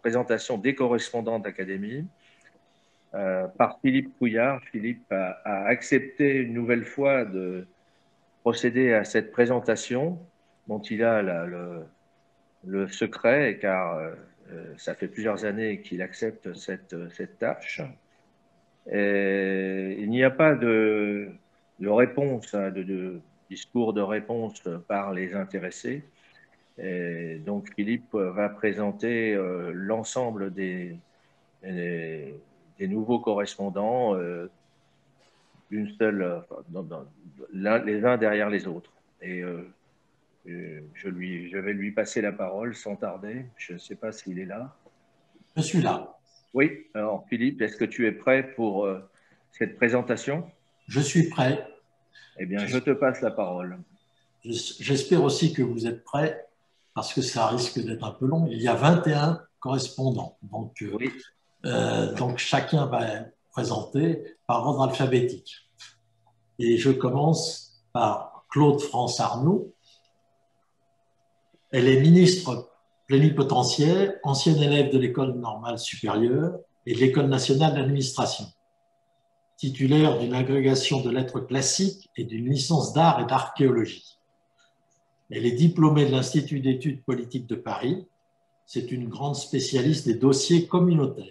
présentation des correspondants d'Académie par Philippe Couillard. Philippe a accepté une nouvelle fois de procéder à cette présentation dont il a le secret, car ça fait plusieurs années qu'il accepte cette tâche. Et il n'y a pas de réponse, de discours de réponse par les intéressés. Et donc Philippe va présenter l'ensemble des nouveaux correspondants d'une seule, les uns derrière les autres. Et je vais lui passer la parole sans tarder. Je ne sais pas s'il est là. Je suis là. Oui, alors Philippe, est-ce que tu es prêt pour cette présentation? Je suis prêt. Eh bien, je te passe la parole. J'espère aussi que vous êtes prêts parce que ça risque d'être un peu long. Il y a 21 correspondants. Oui. Donc chacun va présenter par ordre alphabétique. Et je commence par Claude France Arnoux. Elle est ministre plénipotentiaire, ancienne élève de l'École normale supérieure et de l'École nationale d'administration. Titulaire d'une agrégation de lettres classiques et d'une licence d'art et d'archéologie. Elle est diplômée de l'Institut d'études politiques de Paris. C'est une grande spécialiste des dossiers communautaires.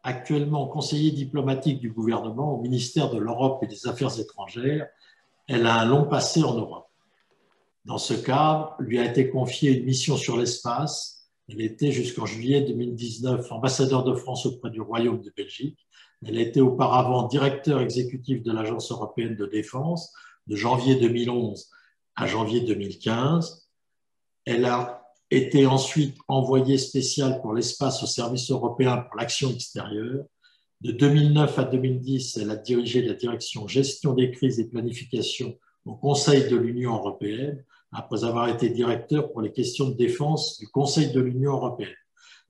Actuellement conseillère diplomatique du gouvernement au ministère de l'Europe et des Affaires étrangères, elle a un long passé en Europe. Dans ce cadre, lui a été confiée une mission sur l'espace. Elle était jusqu'en juillet 2019 ambassadeur de France auprès du Royaume de Belgique. Elle était auparavant directeur exécutif de l'Agence européenne de défense de janvier 2011 à janvier 2015. Elle a été ensuite envoyée spéciale pour l'espace au service européen pour l'action extérieure. De 2009 à 2010, elle a dirigé la direction gestion des crises et planification au Conseil de l'Union européenne, après avoir été directeur pour les questions de défense du Conseil de l'Union européenne.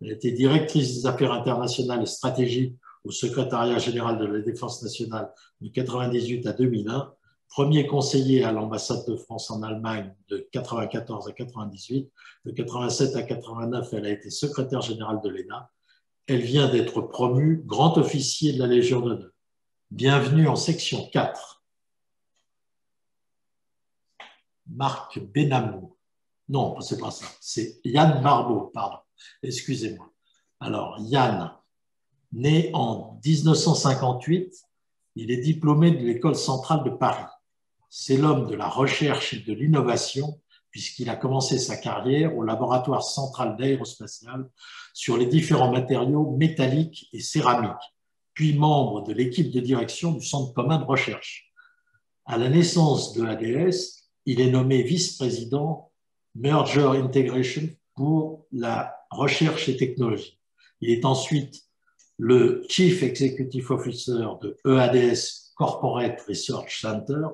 Elle a été directrice des affaires internationales et stratégiques au secrétariat général de la défense nationale de 1998 à 2001, premier conseiller à l'ambassade de France en Allemagne de 1994 à 1998. De 1987 à 1989, elle a été secrétaire générale de l'ENA. Elle vient d'être promue grand officier de la Légion d'honneur. Bienvenue en section 4. Marc Benamou. Non, c'est pas ça. C'est Yann Barbeau, pardon. Excusez-moi. Alors, Yann, né en 1958, il est diplômé de l'École centrale de Paris. C'est l'homme de la recherche et de l'innovation, puisqu'il a commencé sa carrière au laboratoire central d'aérospatiale sur les différents matériaux métalliques et céramiques, puis membre de l'équipe de direction du Centre commun de recherche. À la naissance de l'ADS, il est nommé vice-président Merger Integration pour la recherche et technologie. Il est ensuite le Chief Executive Officer de EADS Corporate Research Center,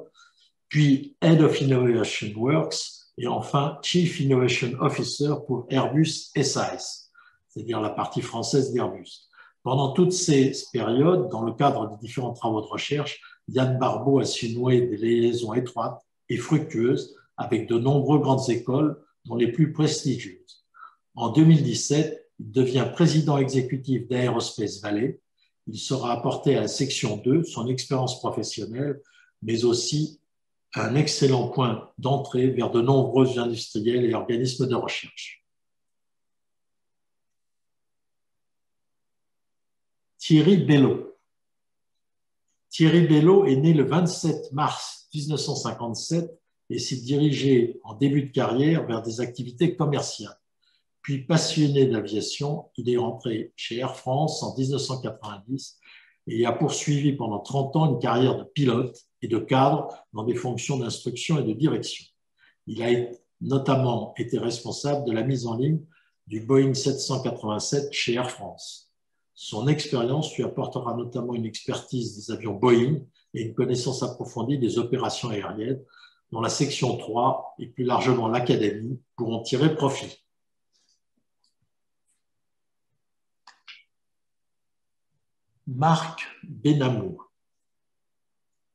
puis Head of Innovation Works, et enfin Chief Innovation Officer pour Airbus SAS, c'est-à-dire la partie française d'Airbus. Pendant toutes ces périodes, dans le cadre des différents travaux de recherche, Yann Barbeau a su nouer des liaisons étroites et fructueuses avec de nombreuses grandes écoles, dont les plus prestigieuses. En 2017, il devient président exécutif d'Aerospace Valley. Il sera apporté à la section 2 son expérience professionnelle, mais aussi un excellent point d'entrée vers de nombreux industriels et organismes de recherche. Thierry Belleau. Thierry Belleau est né le 27 mars 1957 et s'est dirigé en début de carrière vers des activités commerciales. Puis passionné d'aviation, il est rentré chez Air France en 1990 et a poursuivi pendant 30 ans une carrière de pilote et de cadre dans des fonctions d'instruction et de direction. Il a notamment été responsable de la mise en ligne du Boeing 787 chez Air France. Son expérience lui apportera notamment une expertise des avions Boeing et une connaissance approfondie des opérations aériennes dont la section 3 et plus largement l'Académie pourront tirer profit. Marc Benamou.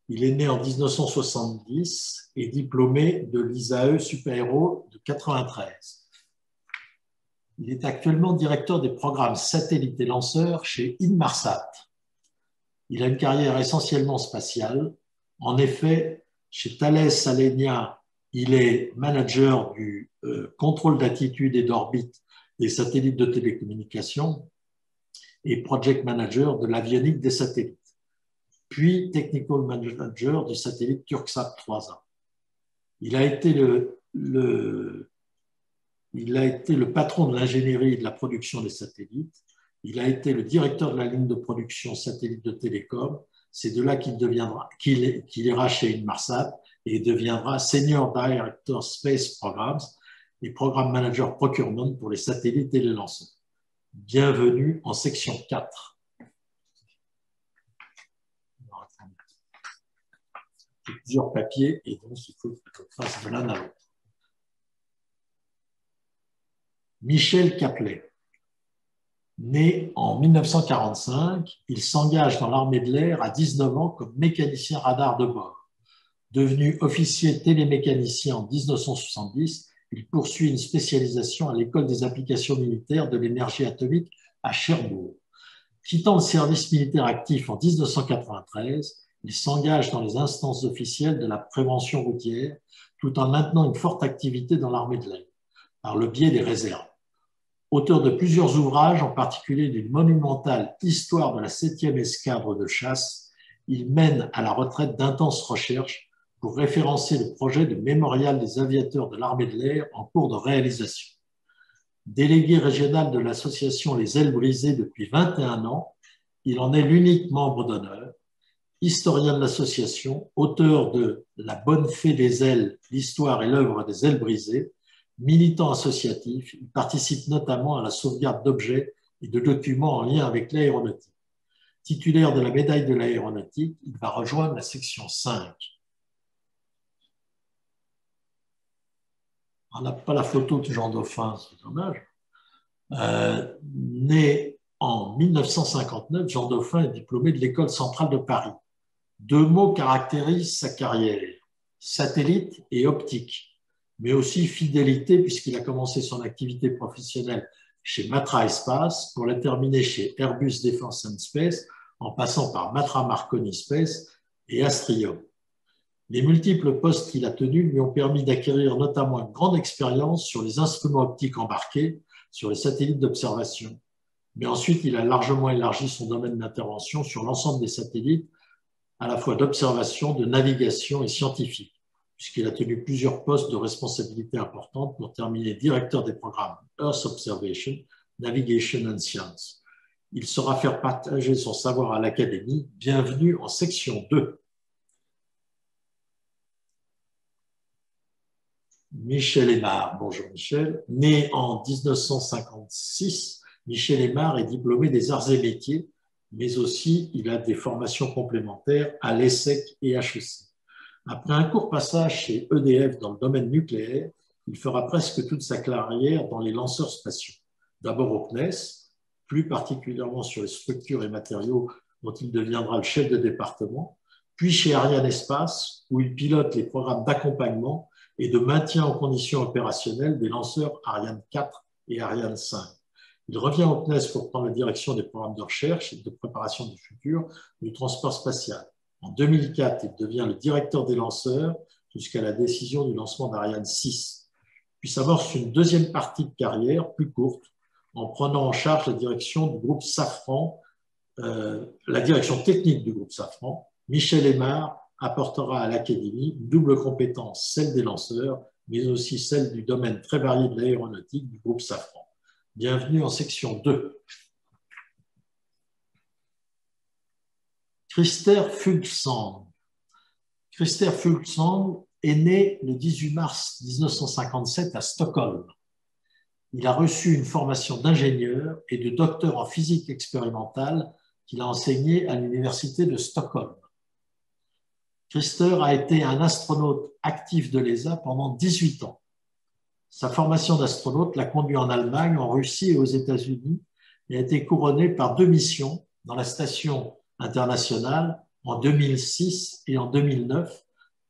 Il est né en 1970 et diplômé de l'ISAE Super Héros de 1993. Il est actuellement directeur des programmes satellites et lanceurs chez Inmarsat. Il a une carrière essentiellement spatiale. En effet, chez Thales Alenia, il est manager du contrôle d'attitude et d'orbite des satellites de télécommunications et project manager de l'avionique des satellites, puis technical manager du satellite CubeSat 3A. Il a été le patron de l'ingénierie et de la production des satellites. Il a été le directeur de la ligne de production satellite de télécom. C'est de là qu'il ira chez Inmarsat et deviendra Senior Director Space Programs et Programme Manager Procurement pour les satellites et les lanceurs. Bienvenue en section 4. Il y a plusieurs papiers et donc il faut que je fasse de l'un à l'autre. Michel Caplet. Né en 1945, il s'engage dans l'armée de l'air à 19 ans comme mécanicien radar de bord. Devenu officier télémécanicien en 1970, il poursuit une spécialisation à l'École des applications militaires de l'énergie atomique à Cherbourg. Quittant le service militaire actif en 1993, il s'engage dans les instances officielles de la prévention routière tout en maintenant une forte activité dans l'armée de l'air, par le biais des réserves. Auteur de plusieurs ouvrages, en particulier d'une monumentale histoire de la 7e escadre de chasse, il mène à la retraite d'intenses recherches pour référencer le projet de mémorial des aviateurs de l'armée de l'air en cours de réalisation. Délégué régional de l'association Les Ailes Brisées depuis 21 ans, il en est l'unique membre d'honneur. Historien de l'association, auteur de La bonne fée des ailes, l'histoire et l'œuvre des ailes brisées, militant associatif, il participe notamment à la sauvegarde d'objets et de documents en lien avec l'aéronautique. Titulaire de la médaille de l'aéronautique, il va rejoindre la section 5. On n'a pas la photo de Jean Dauphin, c'est dommage. Né en 1959, Jean Dauphin est diplômé de l'École centrale de Paris. Deux mots caractérisent sa carrière, satellite et optique, mais aussi fidélité, puisqu'il a commencé son activité professionnelle chez Matra Espace pour la terminer chez Airbus Defence and Space, en passant par Matra Marconi Space et Astrium. Les multiples postes qu'il a tenus lui ont permis d'acquérir notamment une grande expérience sur les instruments optiques embarqués, sur les satellites d'observation. Mais ensuite, il a largement élargi son domaine d'intervention sur l'ensemble des satellites, à la fois d'observation, de navigation et scientifique, puisqu'il a tenu plusieurs postes de responsabilité importantes pour terminer directeur des programmes Earth Observation, Navigation and Science. Il saura faire partager son savoir à l'Académie. Bienvenue en section 2. Michel Aymard. Bonjour Michel. Né en 1956, Michel Aymard est diplômé des arts et métiers, mais aussi il a des formations complémentaires à l'ESSEC et HEC. Après un court passage chez EDF dans le domaine nucléaire, il fera presque toute sa carrière dans les lanceurs spatiaux. D'abord au CNES, plus particulièrement sur les structures et matériaux dont il deviendra le chef de département, puis chez Ariane Espace, où il pilote les programmes d'accompagnement et de maintien en conditions opérationnelles des lanceurs Ariane 4 et Ariane 5. Il revient au CNES pour prendre la direction des programmes de recherche et de préparation du futur du transport spatial. En 2004, il devient le directeur des lanceurs jusqu'à la décision du lancement d'Ariane 6. Puis s'amorce une deuxième partie de carrière plus courte en prenant en charge la direction du groupe Safran, la direction technique du groupe Safran. Michel Aymard apportera à l'Académie une double compétence, celle des lanceurs, mais aussi celle du domaine très varié de l'aéronautique du groupe Safran. Bienvenue en section 2. Christer Fuglsang. Christer Fuglsang est né le 18 mars 1957 à Stockholm. Il a reçu une formation d'ingénieur et de docteur en physique expérimentale qu'il a enseigné à l'université de Stockholm. Christer a été un astronaute actif de l'ESA pendant 18 ans. Sa formation d'astronaute l'a conduit en Allemagne, en Russie et aux États-Unis et a été couronné par 2 missions dans la station internationale en 2006 et en 2009,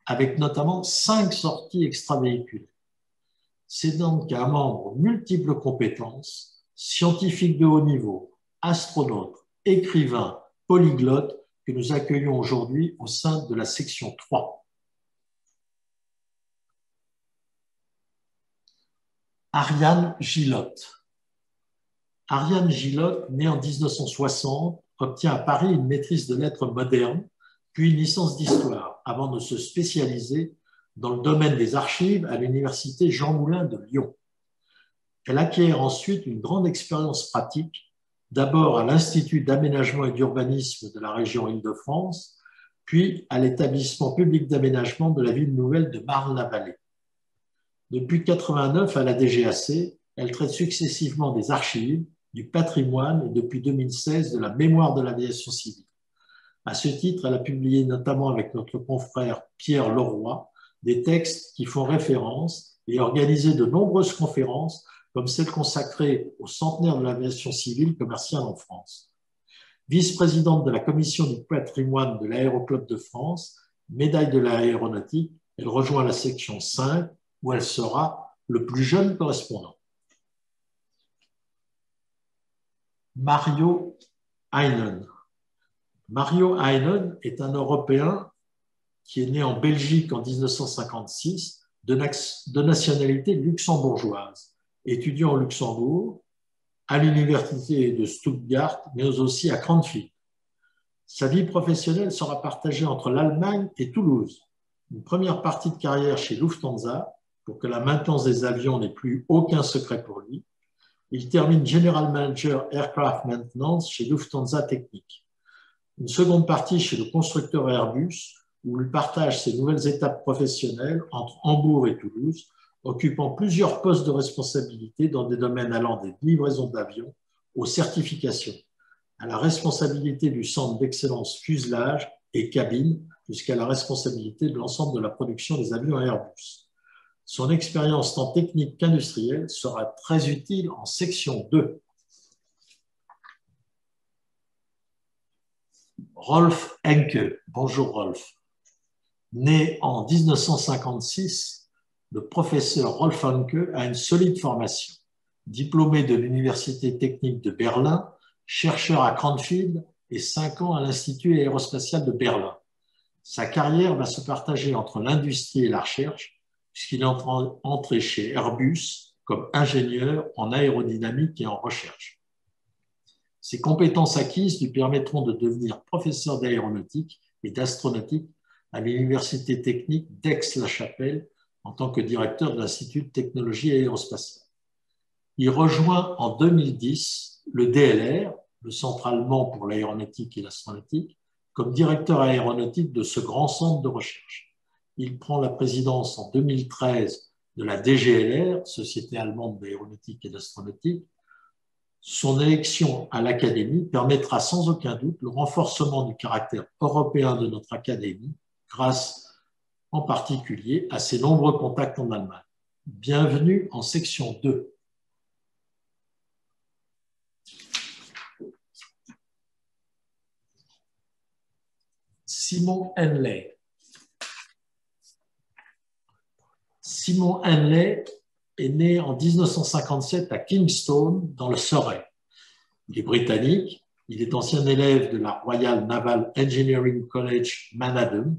avec notamment 5 sorties extravéhiculaires. C'est donc un membre aux multiples compétences, scientifique de haut niveau, astronaute, écrivain, polyglotte, que nous accueillons aujourd'hui au sein de la section 3. Ariane Gillotte. Ariane Gillotte, née en 1960, obtient à Paris une maîtrise de lettres modernes, puis une licence d'histoire, avant de se spécialiser dans le domaine des archives à l'université Jean Moulin de Lyon. Elle acquiert ensuite une grande expérience pratique, d'abord à l'Institut d'aménagement et d'urbanisme de la région Île-de-France, puis à l'établissement public d'aménagement de la ville nouvelle de Marne-la-Vallée. Depuis 1989, à la DGAC, elle traite successivement des archives, du patrimoine et depuis 2016 de la mémoire de l'aviation civile. À ce titre, elle a publié notamment avec notre confrère Pierre Leroy des textes qui font référence et organisé de nombreuses conférences comme celle consacrée au centenaire de l'aviation civile commerciale en France. Vice-présidente de la commission du patrimoine de l'Aéroclub de France, médaille de l'aéronautique, elle rejoint la section 5 où elle sera le plus jeune correspondant. Mario Heinen. Mario Heinen est un Européen qui est né en Belgique en 1956, de nationalité luxembourgeoise, étudiant au Luxembourg, à l'université de Stuttgart, mais aussi à Cranfield. Sa vie professionnelle sera partagée entre l'Allemagne et Toulouse. Une première partie de carrière chez Lufthansa, pour que la maintenance des avions n'ait plus aucun secret pour lui. Il termine General Manager Aircraft Maintenance chez Lufthansa Technik. Une seconde partie chez le constructeur Airbus, où il partage ses nouvelles étapes professionnelles entre Hambourg et Toulouse, occupant plusieurs postes de responsabilité dans des domaines allant des livraisons d'avions aux certifications, à la responsabilité du centre d'excellence fuselage et cabine, jusqu'à la responsabilité de l'ensemble de la production des avions Airbus. Son expérience tant technique qu'industrielle sera très utile en section 2. Rolf Henke. Bonjour Rolf. Né en 1956, le professeur Rolf Henke a une solide formation. Diplômé de l'Université technique de Berlin, chercheur à Cranfield et 5 ans à l'Institut aérospatial de Berlin. Sa carrière va se partager entre l'industrie et la recherche, puisqu'il est entré chez Airbus comme ingénieur en aérodynamique et en recherche. Ses compétences acquises lui permettront de devenir professeur d'aéronautique et d'astronautique à l'Université technique d'Aix-la-Chapelle en tant que directeur de l'Institut de technologie aérospatiale. Il rejoint en 2010 le DLR, le Centre allemand pour l'aéronautique et l'astronautique, comme directeur aéronautique de ce grand centre de recherche. Il prend la présidence en 2013 de la DGLR, Société allemande d'aéronautique et d'astronautique. Son élection à l'Académie permettra sans aucun doute le renforcement du caractère européen de notre Académie, grâce en particulier à ses nombreux contacts en Allemagne. Bienvenue en section 2. Simon Henley. Simon Henley est né en 1957 à Kingstone, dans le Surrey. Il est britannique, il est ancien élève de la Royal Naval Engineering College Manhattan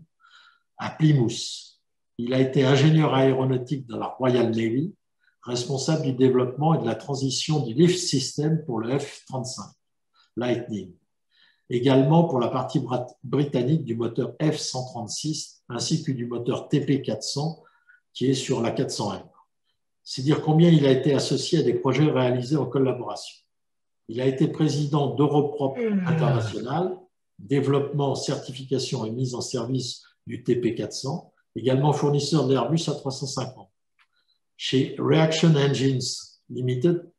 à Plymouth. Il a été ingénieur aéronautique dans la Royal Navy, responsable du développement et de la transition du lift system pour le F-35 Lightning, également pour la partie britannique du moteur F-136 ainsi que du moteur TP400 qui est sur la 400M. C'est dire combien il a été associé à des projets réalisés en collaboration. Il a été président d'Europrop International, développement, certification et mise en service du TP400, également fournisseur d'Airbus A350. Chez Reaction Engines Limited,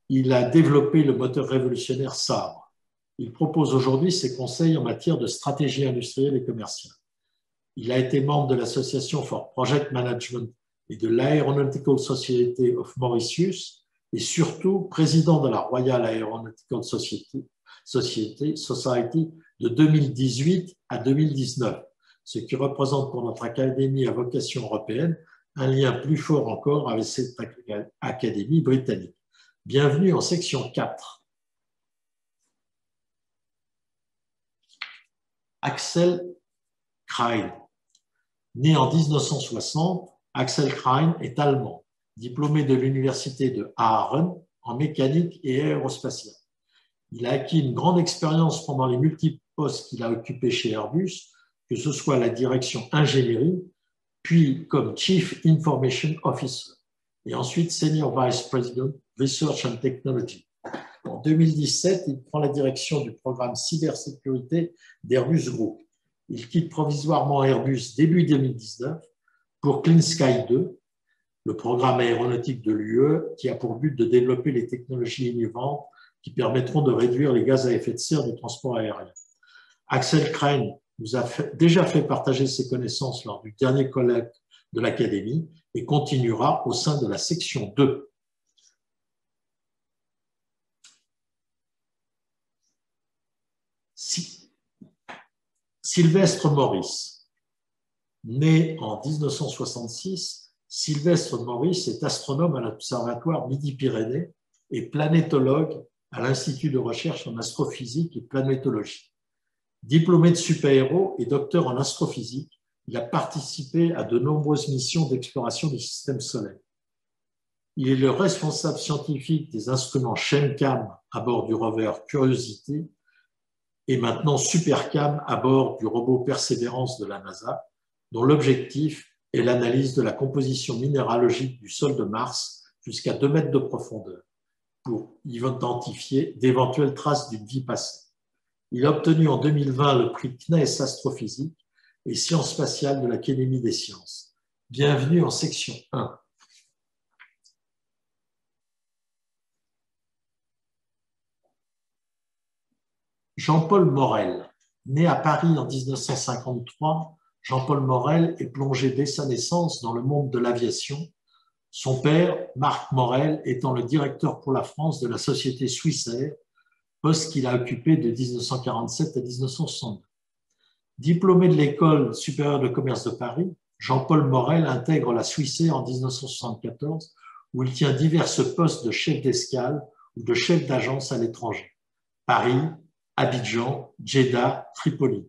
il a développé le moteur révolutionnaire Sabre. Il propose aujourd'hui ses conseils en matière de stratégie industrielle et commerciale. Il a été membre de l'Association for Project Management et de l'Aeronautical Society of Mauritius et surtout président de la Royal Aeronautical Society de 2018 à 2019, ce qui représente pour notre académie à vocation européenne un lien plus fort encore avec cette académie britannique. Bienvenue en section 4. Axel Krein. Né en 1960, Axel Krein est allemand, diplômé de l'université de Aachen en mécanique et aérospatiale. Il a acquis une grande expérience pendant les multiples postes qu'il a occupés chez Airbus, que ce soit à la direction ingénierie, puis comme Chief Information Officer, et ensuite Senior Vice President Research and Technology. En 2017, il prend la direction du programme cybersécurité d'Airbus Group. Il quitte provisoirement Airbus début 2019 pour Clean Sky 2, le programme aéronautique de l'UE qui a pour but de développer les technologies innovantes qui permettront de réduire les gaz à effet de serre du transport aérien. Axel Krein nous a déjà fait partager ses connaissances lors du dernier colloque de l'Académie et continuera au sein de la section 2. Sylvestre Maurice. Né en 1966, Sylvestre Maurice est astronome à l'Observatoire Midi-Pyrénées et planétologue à l'Institut de recherche en astrophysique et planétologie. Diplômé de super-héros et docteur en astrophysique, il a participé à de nombreuses missions d'exploration du système solaire. Il est le responsable scientifique des instruments SHEMCAM à bord du rover Curiosity et maintenant SuperCam à bord du robot Perseverance de la NASA, dont l'objectif est l'analyse de la composition minéralogique du sol de Mars jusqu'à 2 mètres de profondeur pour identifier d'éventuelles traces d'une vie passée. Il a obtenu en 2020 le prix CNES Astrophysique et Sciences spatiales de l'Académie des sciences. Bienvenue en section 1. Jean-Paul Morel. Né à Paris en 1953, Jean-Paul Morel est plongé dès sa naissance dans le monde de l'aviation. Son père, Marc Morel, étant le directeur pour la France de la société Swissair, poste qu'il a occupé de 1947 à 1962. Diplômé de l'École supérieure de commerce de Paris, Jean-Paul Morel intègre la Swissair en 1974, où il tient divers postes de chef d'escale ou de chef d'agence à l'étranger. Paris, Abidjan, Jeddah, Tripoli.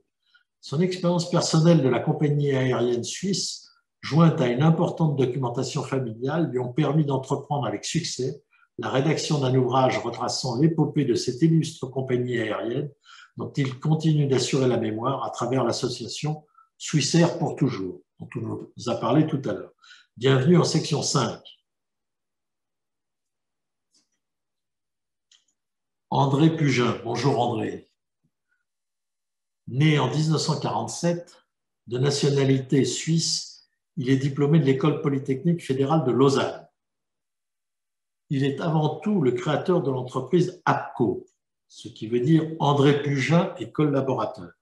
Son expérience personnelle de la compagnie aérienne suisse, jointe à une importante documentation familiale, lui ont permis d'entreprendre avec succès la rédaction d'un ouvrage retraçant l'épopée de cette illustre compagnie aérienne dont il continue d'assurer la mémoire à travers l'association Swissair pour toujours, dont on nous a parlé tout à l'heure. Bienvenue en section 5. André Pugin. Bonjour André. Né en 1947, de nationalité suisse, il est diplômé de l'École polytechnique fédérale de Lausanne. Il est avant tout le créateur de l'entreprise APCO, ce qui veut dire André Pugin et collaborateurs.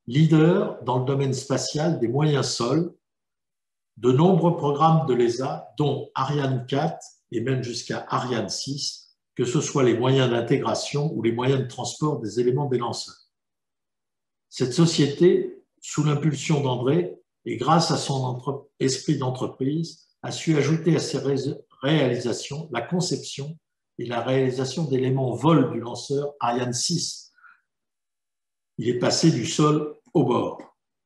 Leader dans le domaine spatial des moyens sols, de nombreux programmes de l'ESA, dont Ariane 4 et même jusqu'à Ariane 6, que ce soit les moyens d'intégration ou les moyens de transport des éléments des lanceurs. Cette société, sous l'impulsion d'André et grâce à son esprit d'entreprise, a su ajouter à ses réalisations la conception et la réalisation d'éléments vol du lanceur Ariane 6. Il est passé du sol au bord.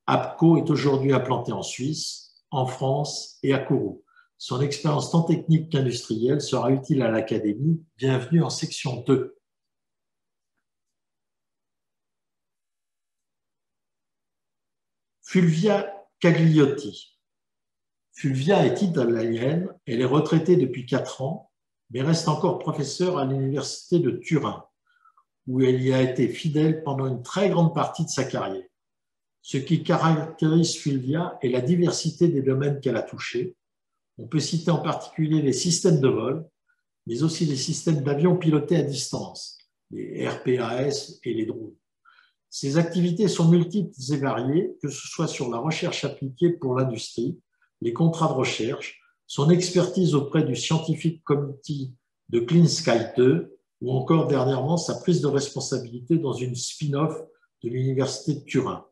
APCO est aujourd'hui implanté en Suisse, en France et à Kourou. Son expérience tant technique qu'industrielle sera utile à l'Académie. Bienvenue en section 2. Fulvia Cagliotti. Fulvia est italienne, elle est retraitée depuis 4 ans, mais reste encore professeure à l'université de Turin, où elle y a été fidèle pendant une très grande partie de sa carrière. Ce qui caractérise Fulvia est la diversité des domaines qu'elle a touchés. On peut citer en particulier les systèmes de vol, mais aussi les systèmes d'avions pilotés à distance, les RPAS et les drones. Ces activités sont multiples et variées, que ce soit sur la recherche appliquée pour l'industrie, les contrats de recherche, son expertise auprès du Scientific Committee de Clean Sky 2 ou encore dernièrement sa prise de responsabilité dans une spin-off de l'Université de Turin.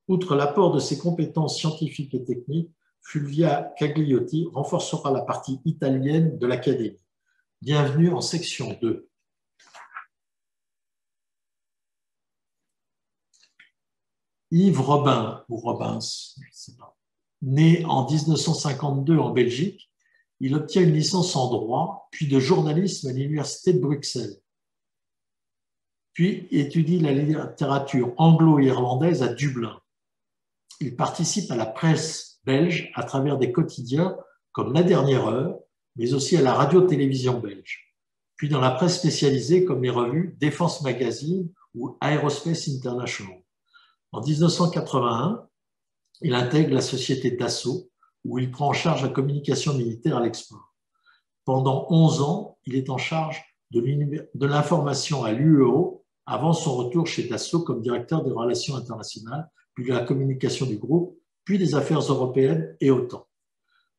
Outre l'apport de ses compétences scientifiques et techniques, Fulvia Cagliotti renforcera la partie italienne de l'Académie. Bienvenue en section 2. Yves Robin, ou Robins, je ne sais pas, né en 1952 en Belgique, il obtient une licence en droit, puis de journalisme à l'Université de Bruxelles. Puis étudie la littérature anglo-irlandaise à Dublin. Il participe à la presse belge à travers des quotidiens comme La Dernière Heure, mais aussi à la radio-télévision belge. Puis dans la presse spécialisée comme les revues Défense Magazine ou Aerospace International. En 1981, il intègre la société Dassault, où il prend en charge la communication militaire à l'export. Pendant 11 ans, il est en charge de l'information à l'UEO avant son retour chez Dassault comme directeur des relations internationales, puis de la communication du groupe, puis des affaires européennes et OTAN.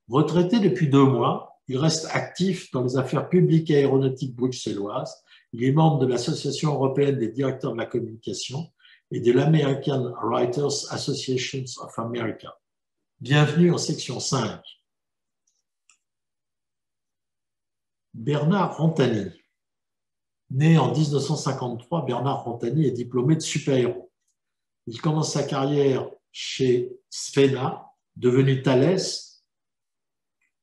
Retraité depuis 2 mois, il reste actif dans les affaires publiques et aéronautiques bruxelloises. Il est membre de l'Association européenne des directeurs de la communication et de l'American Writers Association of America. Bienvenue en section 5. Bernard Rontani. Né en 1953, Bernard Rontani est diplômé de super-héros. Il commence sa carrière chez Sfena, devenu Thales,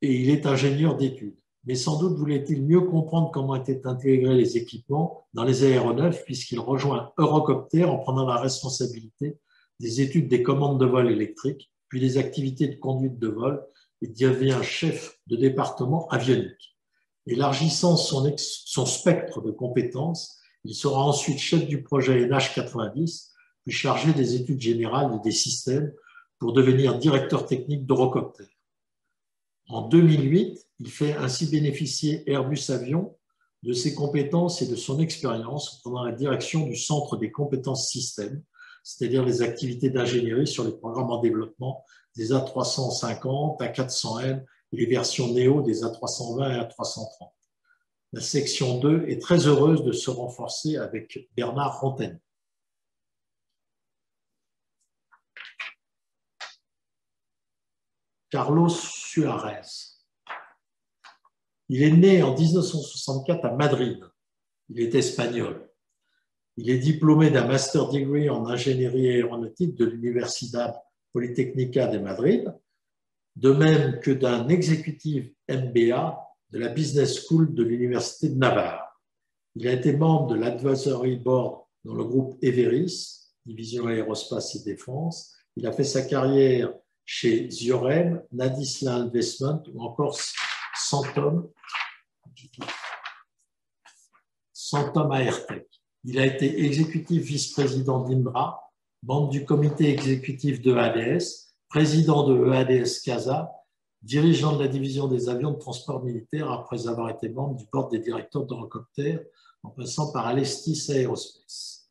et il est ingénieur d'études. Mais sans doute voulait-il mieux comprendre comment étaient intégrés les équipements dans les aéronefs, puisqu'il rejoint Eurocopter en prenant la responsabilité des études des commandes de vol électriques, puis des activités de conduite de vol, et devient chef de département avionique. Élargissant son spectre de compétences, il sera ensuite chef du projet NH90, puis chargé des études générales et des systèmes pour devenir directeur technique d'Eurocopter. En 2008, il fait ainsi bénéficier Airbus Avion de ses compétences et de son expérience pendant la direction du Centre des compétences systèmes, c'est-à-dire les activités d'ingénierie sur les programmes en développement des A350, A400M et les versions Néo des A320 et A330. La section 2 est très heureuse de se renforcer avec Bernard Rontani. Carlos Suarez. Il est né en 1964 à Madrid. Il est espagnol. Il est diplômé d'un master degree en ingénierie aéronautique de l'Universidad Politécnica de Madrid, de même que d'un exécutif MBA de la Business School de l'Université de Navarre. Il a été membre de l'Advisory Board dans le groupe Everis, division aérospace et défense. Il a fait sa carrière chez Ziorem, Nadisla Investment ou encore Centum Airtech. Il a été exécutif vice-président d'Indra, membre du comité exécutif de EADS, président de EADS CASA, dirigeant de la division des avions de transport militaire après avoir été membre du board des directeurs d'Eurocopter, en passant par Alestis Aerospace.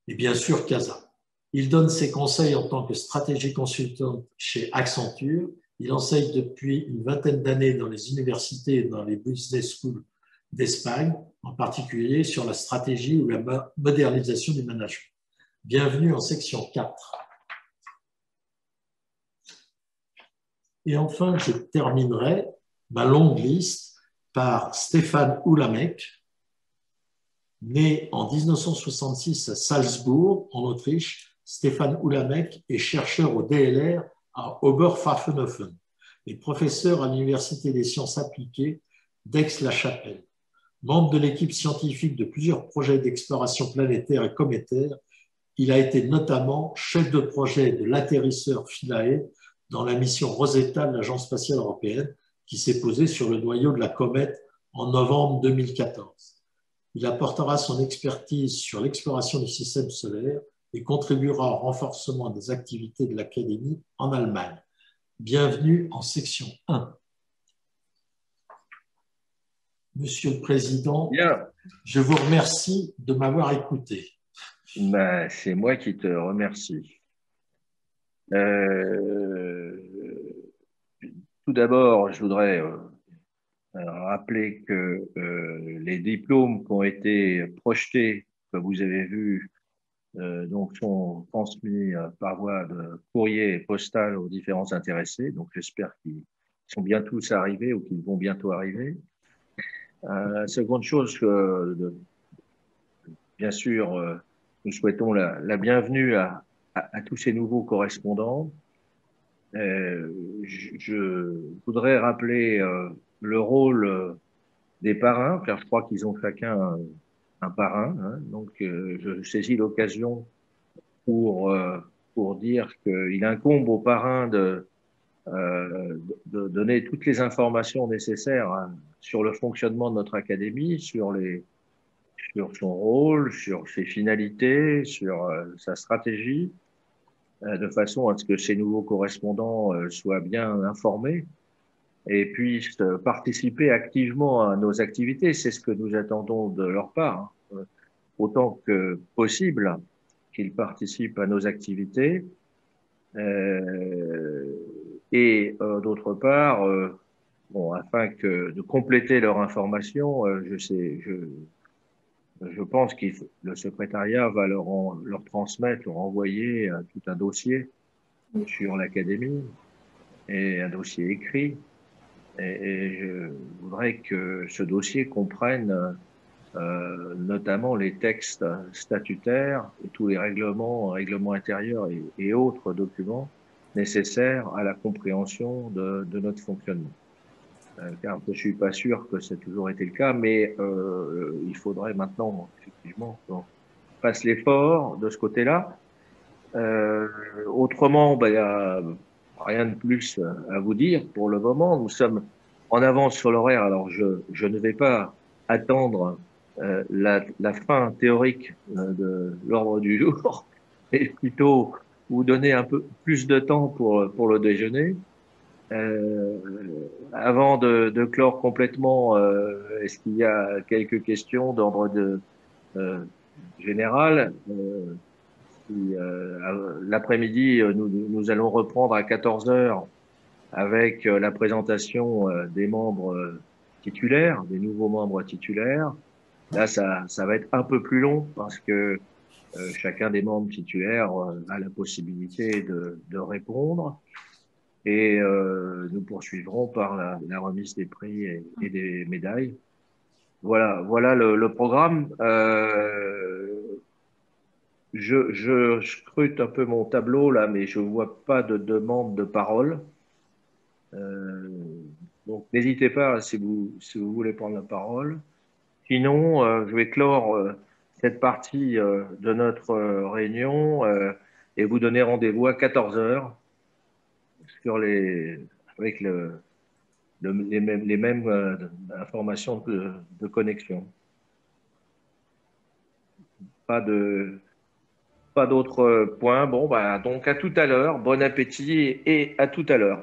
Et bien sûr CASA. Il donne ses conseils en tant que stratégie consultant chez Accenture. Il enseigne depuis une vingtaine d'années dans les universités et dans les business schools d'Espagne, en particulier sur la stratégie ou la modernisation du management. Bienvenue en section 4. Et enfin, je terminerai ma longue liste par Stéphane Ullamek, né en 1966 à Salzbourg, en Autriche. Stéphane Ullamek est chercheur au DLR à Oberpfaffenhofen et professeur à l'Université des sciences appliquées d'Aix-la-Chapelle. Membre de l'équipe scientifique de plusieurs projets d'exploration planétaire et cométaire, il a été notamment chef de projet de l'atterrisseur Philae dans la mission Rosetta de l'Agence spatiale européenne qui s'est posée sur le noyau de la comète en novembre 2014. Il apportera son expertise sur l'exploration du système solaire et contribuera au renforcement des activités de l'Académie en Allemagne. Bienvenue en section 1. Monsieur le Président, bien, je vous remercie de m'avoir écouté. Ben, c'est moi qui te remercie. Tout d'abord, je voudrais rappeler que les diplômes qui ont été projetés, que vous avez vus donc sont transmis par voie de courrier postal aux différents intéressés. Donc j'espère qu'ils sont bien tous arrivés ou qu'ils vont bientôt arriver. Seconde chose, bien sûr, nous souhaitons la bienvenue à tous ces nouveaux correspondants. Je voudrais rappeler le rôle des parrains, car je crois qu'ils ont chacun un parrain. Hein. Donc, je saisis l'occasion pour dire qu'il incombe aux parrains de donner toutes les informations nécessaires hein, sur le fonctionnement de notre académie, sur son rôle, sur ses finalités, sur sa stratégie, de façon à ce que ces nouveaux correspondants soient bien informés et puissent participer activement à nos activités. C'est ce que nous attendons de leur part, hein, autant que possible qu'ils participent à nos activités. Et d'autre part, bon, afin de compléter leur information, je pense que le secrétariat va leur transmettre, leur envoyer tout un dossier sur l'académie et un dossier écrit. Et je voudrais que ce dossier comprenne notamment les textes statutaires et tous les règlements intérieurs et autres documents nécessaires à la compréhension de notre fonctionnement. Car je ne suis pas sûr que ça a toujours été le cas, mais il faudrait maintenant effectivement qu'on fasse l'effort de ce côté-là. Autrement, il n'y a rien de plus à vous dire pour le moment. Nous sommes en avance sur l'horaire, alors je ne vais pas attendre la fin théorique de l'ordre du jour, mais plutôt vous donner un peu plus de temps pour le déjeuner. Avant de clore complètement, est-ce qu'il y a quelques questions d'ordre général l'après-midi, nous allons reprendre à 14 heures avec la présentation des membres titulaires, des nouveaux membres titulaires. Là, ça va être un peu plus long parce que chacun des membres titulaires a la possibilité de répondre. Et nous poursuivrons par la remise des prix et des médailles. Voilà le programme. Je scrute un peu mon tableau là, mais je vois pas de demande de parole. Donc n'hésitez pas si vous voulez prendre la parole. Sinon, je vais clore cette partie de notre réunion et vous donner rendez-vous à 14 heures avec les mêmes informations de connexion. Pas d'autres points. Bon, bah, donc à tout à l'heure. Bon appétit et à tout à l'heure.